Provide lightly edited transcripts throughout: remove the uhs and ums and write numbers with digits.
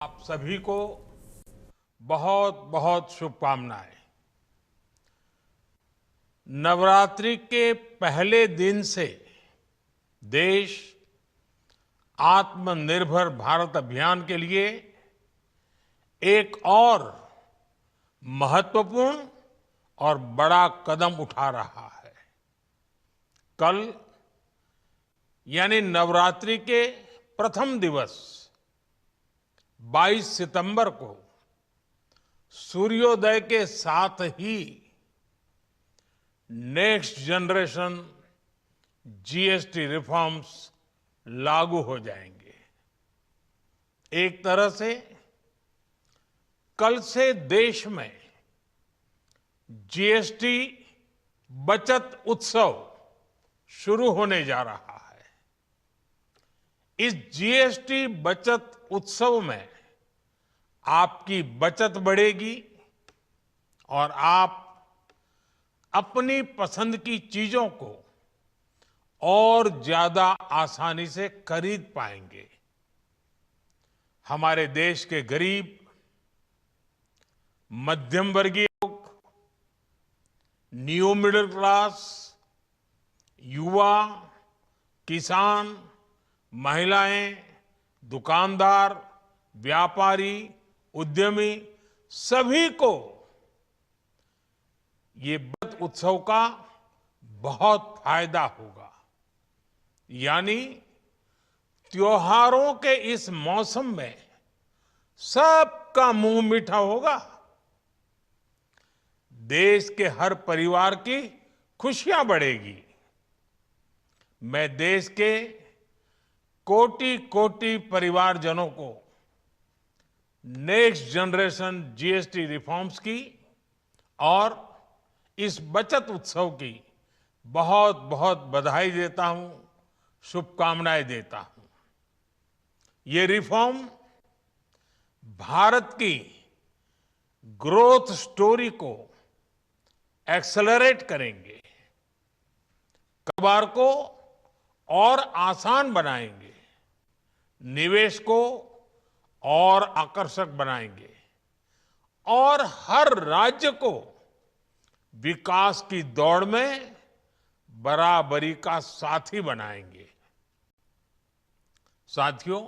आप सभी को बहुत बहुत शुभकामनाएं। नवरात्रि के पहले दिन से देश आत्मनिर्भर भारत अभियान के लिए एक और महत्वपूर्ण और बड़ा कदम उठा रहा है। कल यानी नवरात्रि के प्रथम दिवस 22 सितंबर को सूर्योदय के साथ ही नेक्स्ट जनरेशन जीएसटी रिफॉर्म्स लागू हो जाएंगे। एक तरह से कल से देश में जीएसटी बचत उत्सव शुरू होने जा रहा है। इस जीएसटी बचत उत्सव में आपकी बचत बढ़ेगी और आप अपनी पसंद की चीजों को और ज्यादा आसानी से खरीद पाएंगे। हमारे देश के गरीब, मध्यम वर्गीय लोग, न्यू मिडिल क्लास, युवा, किसान, महिलाएं, दुकानदार, व्यापारी, उद्यमी, सभी को ये बचत उत्सव का बहुत फायदा होगा। यानी त्योहारों के इस मौसम में सबका मुंह मीठा होगा। देश के हर परिवार की खुशियां बढ़ेगी। मैं देश के कोटि कोटि परिवारजनों को नेक्स्ट जनरेशन जीएसटी रिफॉर्म्स की और इस बचत उत्सव की बहुत बहुत बधाई देता हूं, शुभकामनाएं देता हूं। ये रिफॉर्म भारत की ग्रोथ स्टोरी को एक्सेलरेट करेंगे, कारोबार को और आसान बनाएंगे, निवेश को और आकर्षक बनाएंगे और हर राज्य को विकास की दौड़ में बराबरी का साथी बनाएंगे। साथियों,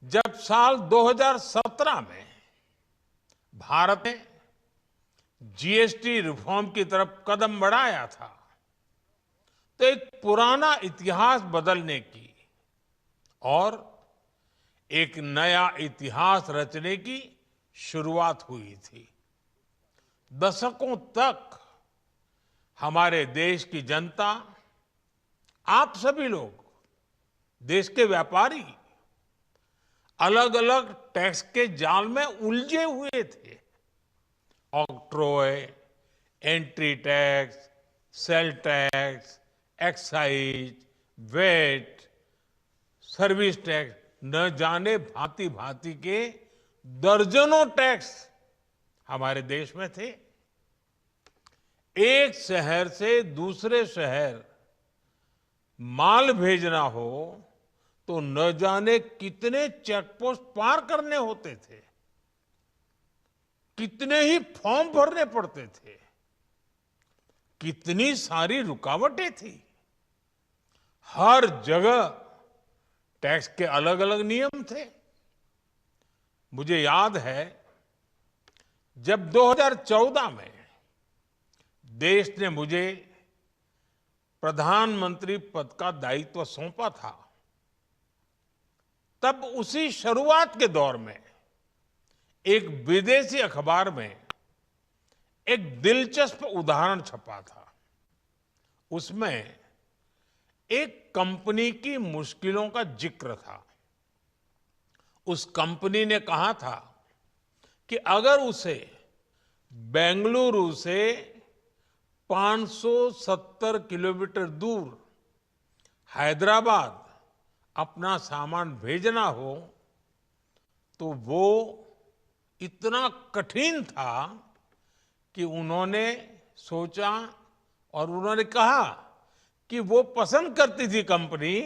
जब साल 2017 में भारत ने जीएसटी रिफॉर्म की तरफ कदम बढ़ाया था, तो एक पुराना इतिहास बदलने की और एक नया इतिहास रचने की शुरुआत हुई थी। दशकों तक हमारे देश की जनता, आप सभी लोग, देश के व्यापारी अलग अलग टैक्स के जाल में उलझे हुए थे। Octroi, entry tax, sale tax, excise, VAT, service tax, न जाने भांति भांति के दर्जनों टैक्स हमारे देश में थे। एक शहर से दूसरे शहर माल भेजना हो तो न जाने कितने चेकपोस्ट पार करने होते थे, कितने ही फॉर्म भरने पड़ते थे, कितनी सारी रुकावटें थी। हर जगह टैक्स के अलग अलग नियम थे। मुझे याद है जब 2014 में देश ने मुझे प्रधानमंत्री पद का दायित्व सौंपा था, तब उसी शुरुआत के दौर में एक विदेशी अखबार में एक दिलचस्प उदाहरण छपा था। उसमें एक कंपनी की मुश्किलों का जिक्र था। उस कंपनी ने कहा था कि अगर उसे बेंगलुरु से 570 किलोमीटर दूर हैदराबाद अपना सामान भेजना हो तो वो इतना कठिन था कि उन्होंने सोचा और उन्होंने कहा कि वो पसंद करती थी कंपनी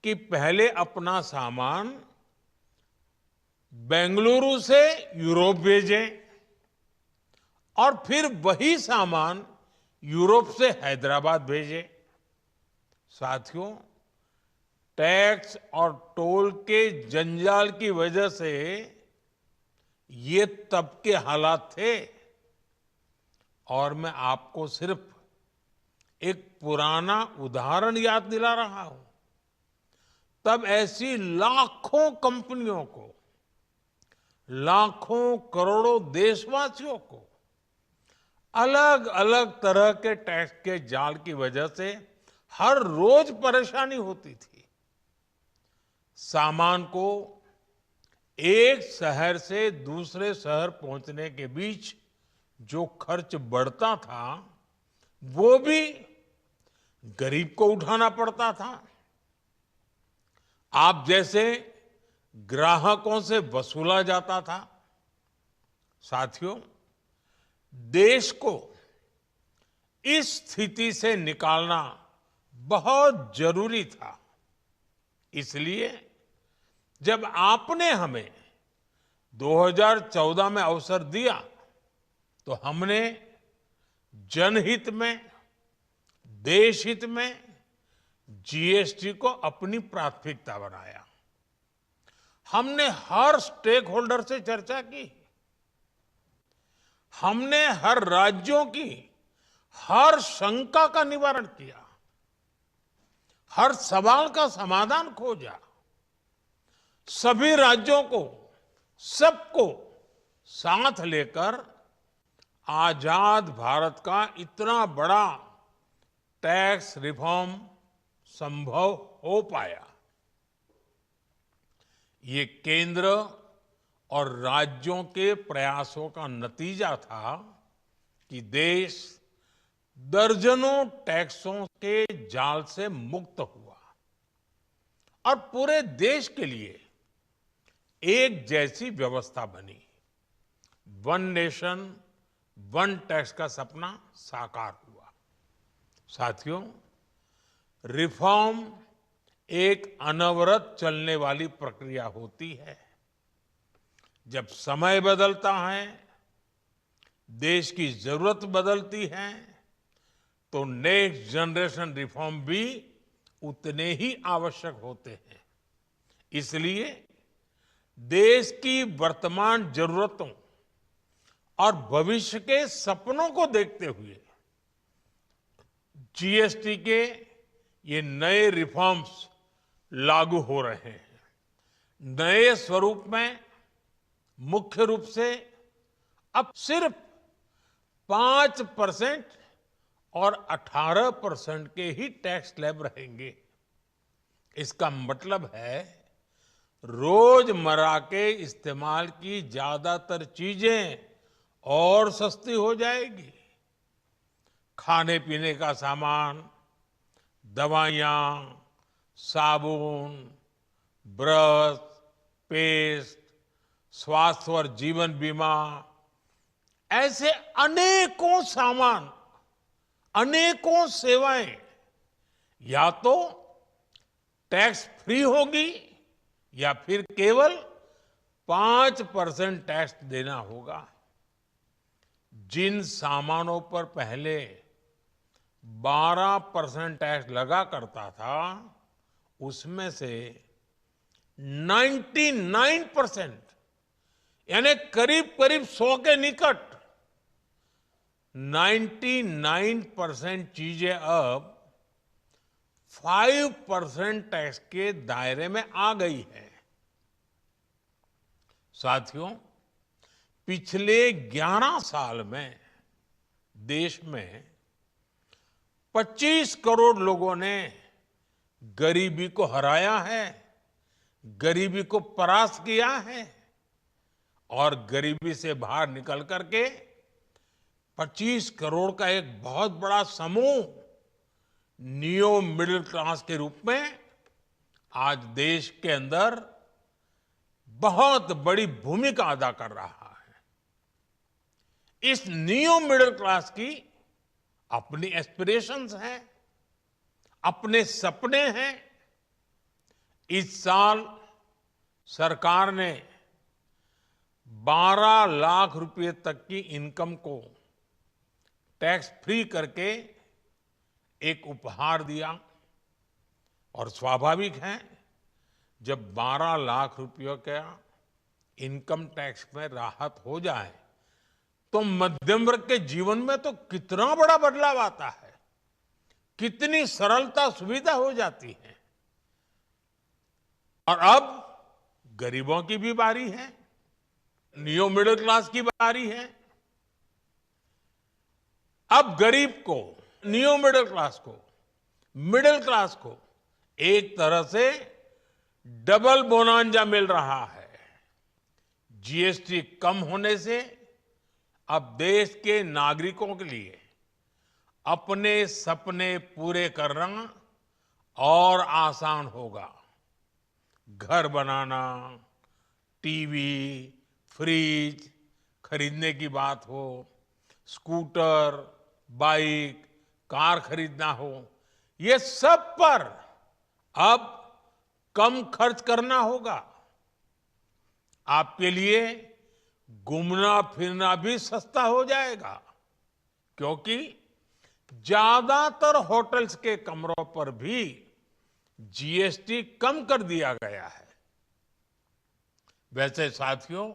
कि पहले अपना सामान बेंगलुरु से यूरोप भेजें और फिर वही सामान यूरोप से हैदराबाद भेजें। साथियों, टैक्स और टोल के जंजाल की वजह से ये तब के हालात थे। और मैं आपको सिर्फ एक पुराना उदाहरण याद दिला रहा हूं। तब ऐसी लाखों कंपनियों को, लाखों करोड़ों देशवासियों को अलग अलग तरह के टैक्स के जाल की वजह से हर रोज परेशानी होती थी। सामान को एक शहर से दूसरे शहर पहुंचने के बीच जो खर्च बढ़ता था, वो भी गरीब को उठाना पड़ता था। आप जैसे ग्राहकों से वसूला जाता था। साथियों, देश को इस स्थिति से निकालना बहुत जरूरी था। इसलिए जब आपने हमें 2014 में अवसर दिया, तो हमने जनहित में, देश हित में जीएसटी को अपनी प्राथमिकता बनाया। हमने हर स्टेक होल्डर से चर्चा की। हमने हर राज्यों की हर शंका का निवारण किया, हर सवाल का समाधान खोजा। सभी राज्यों को, सबको साथ लेकर आजाद भारत का इतना बड़ा टैक्स रिफॉर्म संभव हो पाया। ये केंद्र और राज्यों के प्रयासों का नतीजा था कि देश दर्जनों टैक्सों के जाल से मुक्त हुआ और पूरे देश के लिए एक जैसी व्यवस्था बनी। वन नेशन वन टैक्स का सपना साकार हुआ। साथियों, रिफॉर्म एक अनवरत चलने वाली प्रक्रिया होती है। जब समय बदलता है, देश की जरूरत बदलती है, तो नेक्स्ट जनरेशन रिफॉर्म भी उतने ही आवश्यक होते हैं। इसलिए देश की वर्तमान जरूरतों और भविष्य के सपनों को देखते हुए जीएसटी के ये नए रिफॉर्म्स लागू हो रहे हैं। नए स्वरूप में मुख्य रूप से अब सिर्फ 5% और 18% के ही टैक्स स्लैब रहेंगे। इसका मतलब है रोजमर्रा के इस्तेमाल की ज्यादातर चीजें और सस्ती हो जाएगी। खाने पीने का सामान, दवाइयां, साबुन, ब्रश, पेस्ट, स्वास्थ्य और जीवन बीमा, ऐसे अनेकों सामान, अनेकों सेवाएं या तो टैक्स फ्री होगी या फिर केवल 5% टैक्स देना होगा। जिन सामानों पर पहले 12% टैक्स लगा करता था, उसमें से 99% यानी करीब करीब 100 के निकट 99% चीजें अब 5% टैक्स के दायरे में आ गई है। साथियों, पिछले 11 साल में देश में 25 करोड़ लोगों ने गरीबी को हराया है, गरीबी को परास्त किया है और गरीबी से बाहर निकल करके 25 करोड़ का एक बहुत बड़ा समूह नियो मिडिल क्लास के रूप में आज देश के अंदर बहुत बड़ी भूमिका अदा कर रहा है। इस नियो मिडिल क्लास की अपनी एस्पिरेशंस हैं, अपने सपने हैं। इस साल सरकार ने 12 लाख रुपए तक की इनकम को टैक्स फ्री करके एक उपहार दिया। और स्वाभाविक है, जब 12 लाख रुपयों का इनकम टैक्स में राहत हो जाए तो मध्यम वर्ग के जीवन में तो कितना बड़ा बदलाव आता है, कितनी सरलता सुविधा हो जाती है। और अब गरीबों की भी बारी है, नियो मिडिल क्लास की बारी है। अब गरीब को, नियो मिडिल क्लास को एक तरह से डबल बोनांजा मिल रहा है। जीएसटी कम होने से अब देश के नागरिकों के लिए अपने सपने पूरे करना और आसान होगा। घर बनाना, टीवी, फ्रिज खरीदने की बात हो, स्कूटर, बाइक, कार खरीदना हो, ये सब पर अब कम खर्च करना होगा। आपके लिए घूमना फिरना भी सस्ता हो जाएगा, क्योंकि ज्यादातर होटल्स के कमरों पर भी जीएसटी कम कर दिया गया है। वैसे साथियों,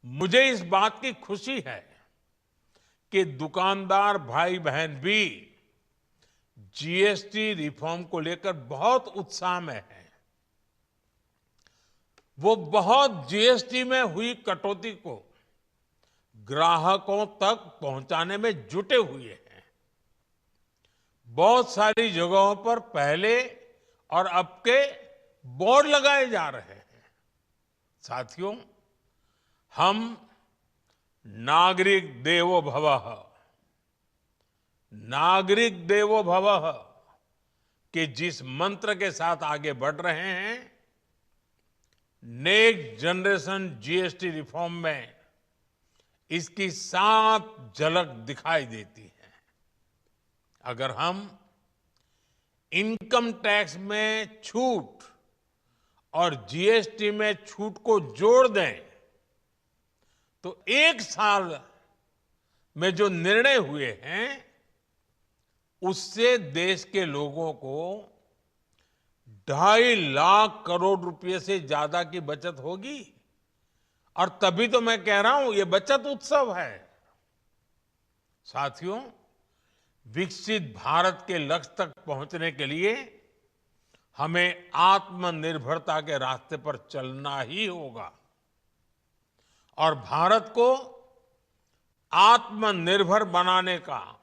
मुझे इस बात की खुशी है कि दुकानदार भाई बहन भी जीएसटी रिफॉर्म को लेकर बहुत उत्साह में हैं। वो बहुत जीएसटी में हुई कटौती को ग्राहकों तक पहुंचाने में जुटे हुए हैं। बहुत सारी जगहों पर पहले और अब के बोर्ड लगाए जा रहे हैं। साथियों, हम नागरिक देवो भवः के जिस मंत्र के साथ आगे बढ़ रहे हैं, नेक्स्ट जनरेशन जीएसटी रिफॉर्म में इसकी साफ झलक दिखाई देती है। अगर हम इनकम टैक्स में छूट और जीएसटी में छूट को जोड़ दें तो एक साल में जो निर्णय हुए हैं उससे देश के लोगों को 2.5 लाख करोड़ रुपए से ज्यादा की बचत होगी। और तभी तो मैं कह रहा हूं, ये बचत उत्सव है। साथियों, विकसित भारत के लक्ष्य तक पहुंचने के लिए हमें आत्मनिर्भरता के रास्ते पर चलना ही होगा। और भारत को आत्मनिर्भर बनाने का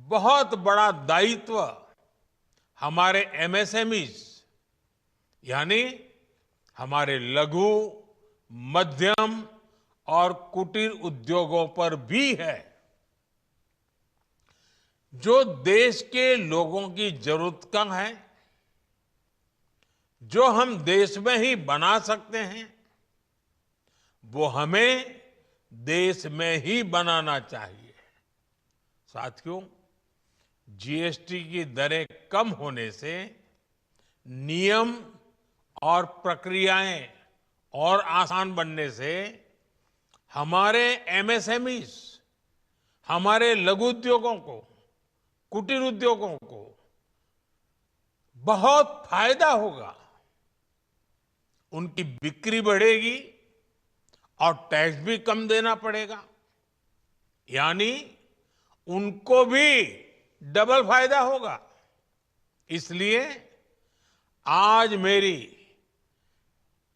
बहुत बड़ा दायित्व हमारे एमएसएमईज यानी हमारे लघु, मध्यम और कुटीर उद्योगों पर भी है, जो देश के लोगों की जरूरत का है, जो हम देश में ही बना सकते हैं, वो हमें देश में ही बनाना चाहिए। साथियों, जीएसटी की दरें कम होने से नियम और प्रक्रियाएं और आसान बनने से हमारे एमएसएमईज, हमारे लघु उद्योगों को, कुटीर उद्योगों को बहुत फायदा होगा। उनकी बिक्री बढ़ेगी और टैक्स भी कम देना पड़ेगा, यानी उनको भी डबल फायदा होगा। इसलिए आज मेरी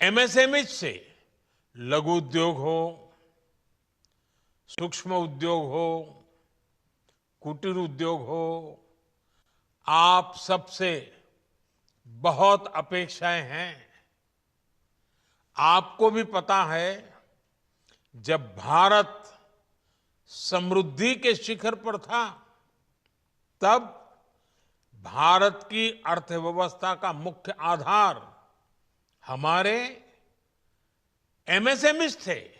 एमएसएमई से लघु उद्योग हो, सूक्ष्म उद्योग हो, कुटीर उद्योग हो, आप सबसे बहुत अपेक्षाएं हैं। आपको भी पता है, जब भारत समृद्धि के शिखर पर था, तब भारत की अर्थव्यवस्था का मुख्य आधार हमारे एमएसएमईज थे,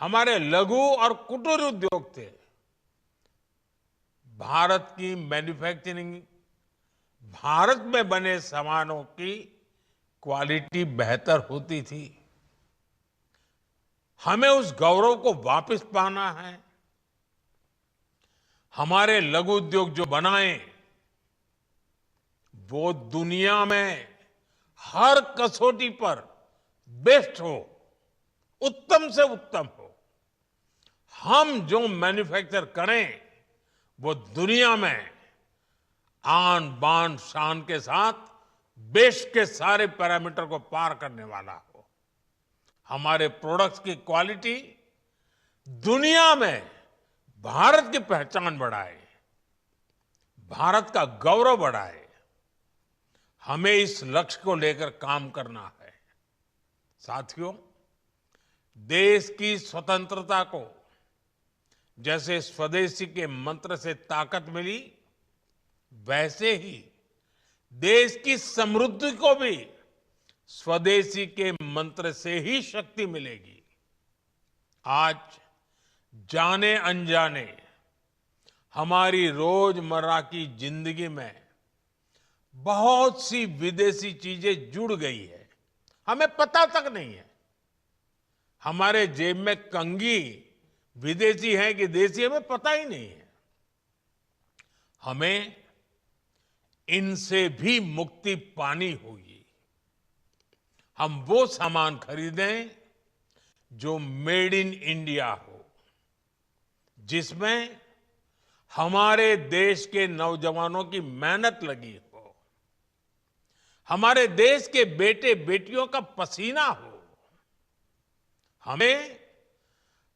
हमारे लघु और कुटीर उद्योग थे। भारत की मैन्युफैक्चरिंग, भारत में बने सामानों की क्वालिटी बेहतर होती थी। हमें उस गौरव को वापस पाना है। हमारे लघु उद्योग जो बनाए वो दुनिया में हर कसौटी पर बेस्ट हो, उत्तम से उत्तम हो। हम जो मैन्युफैक्चर करें वो दुनिया में आन बान शान के साथ बेस्ट के सारे पैरामीटर को पार करने वाला हो। हमारे प्रोडक्ट्स की क्वालिटी दुनिया में भारत की पहचान बढ़ाए, भारत का गौरव बढ़ाए। हमें इस लक्ष्य को लेकर काम करना है। साथियों, देश की स्वतंत्रता को जैसे स्वदेशी के मंत्र से ताकत मिली, वैसे ही देश की समृद्धि को भी स्वदेशी के मंत्र से ही शक्ति मिलेगी। आज जाने अनजाने हमारी रोजमर्रा की जिंदगी में बहुत सी विदेशी चीजें जुड़ गई है, हमें पता तक नहीं है। हमारे जेब में कंघी विदेशी है कि देसी, हमें पता ही नहीं है। हमें इनसे भी मुक्ति पानी होगी। हम वो सामान खरीदें जो मेड इन इंडिया हो, जिसमें हमारे देश के नौजवानों की मेहनत लगी हो, हमारे देश के बेटे बेटियों का पसीना हो। हमें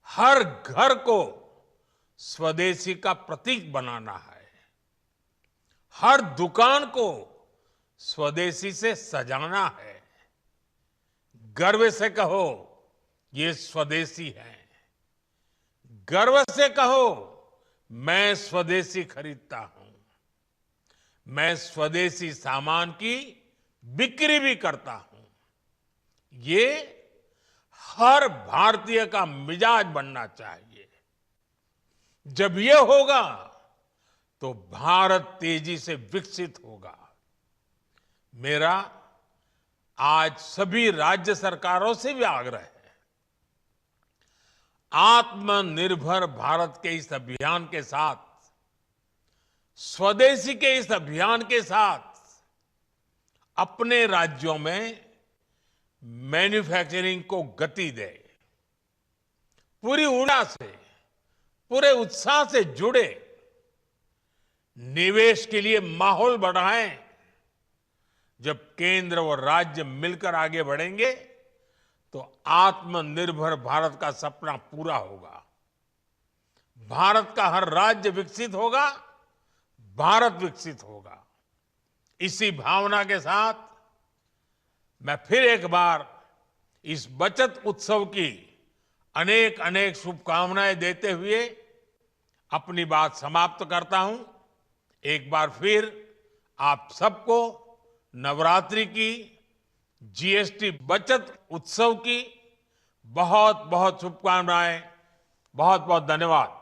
हर घर को स्वदेशी का प्रतीक बनाना है, हर दुकान को स्वदेशी से सजाना है। गर्व से कहो ये स्वदेशी है, गर्व से कहो मैं स्वदेशी खरीदता हूं, मैं स्वदेशी सामान की बिक्री भी करता हूं। ये हर भारतीय का मिजाज बनना चाहिए। जब ये होगा तो भारत तेजी से विकसित होगा। मेरा आज सभी राज्य सरकारों से भी आग्रह है, आत्मनिर्भर भारत के इस अभियान के साथ, स्वदेशी के इस अभियान के साथ अपने राज्यों में मैन्युफैक्चरिंग को गति दे, पूरी ऊर्जा से, पूरे उत्साह से जुड़े, निवेश के लिए माहौल बढ़ाएं। जब केंद्र और राज्य मिलकर आगे बढ़ेंगे तो आत्मनिर्भर भारत का सपना पूरा होगा। भारत का हर राज्य विकसित होगा, भारत विकसित होगा। इसी भावना के साथ मैं फिर एक बार इस बचत उत्सव की अनेक अनेक शुभकामनाएं देते हुए अपनी बात समाप्त करता हूं। एक बार फिर आप सबको नवरात्रि की, जीएसटी बचत उत्सव की बहुत बहुत शुभकामनाएं। बहुत बहुत धन्यवाद।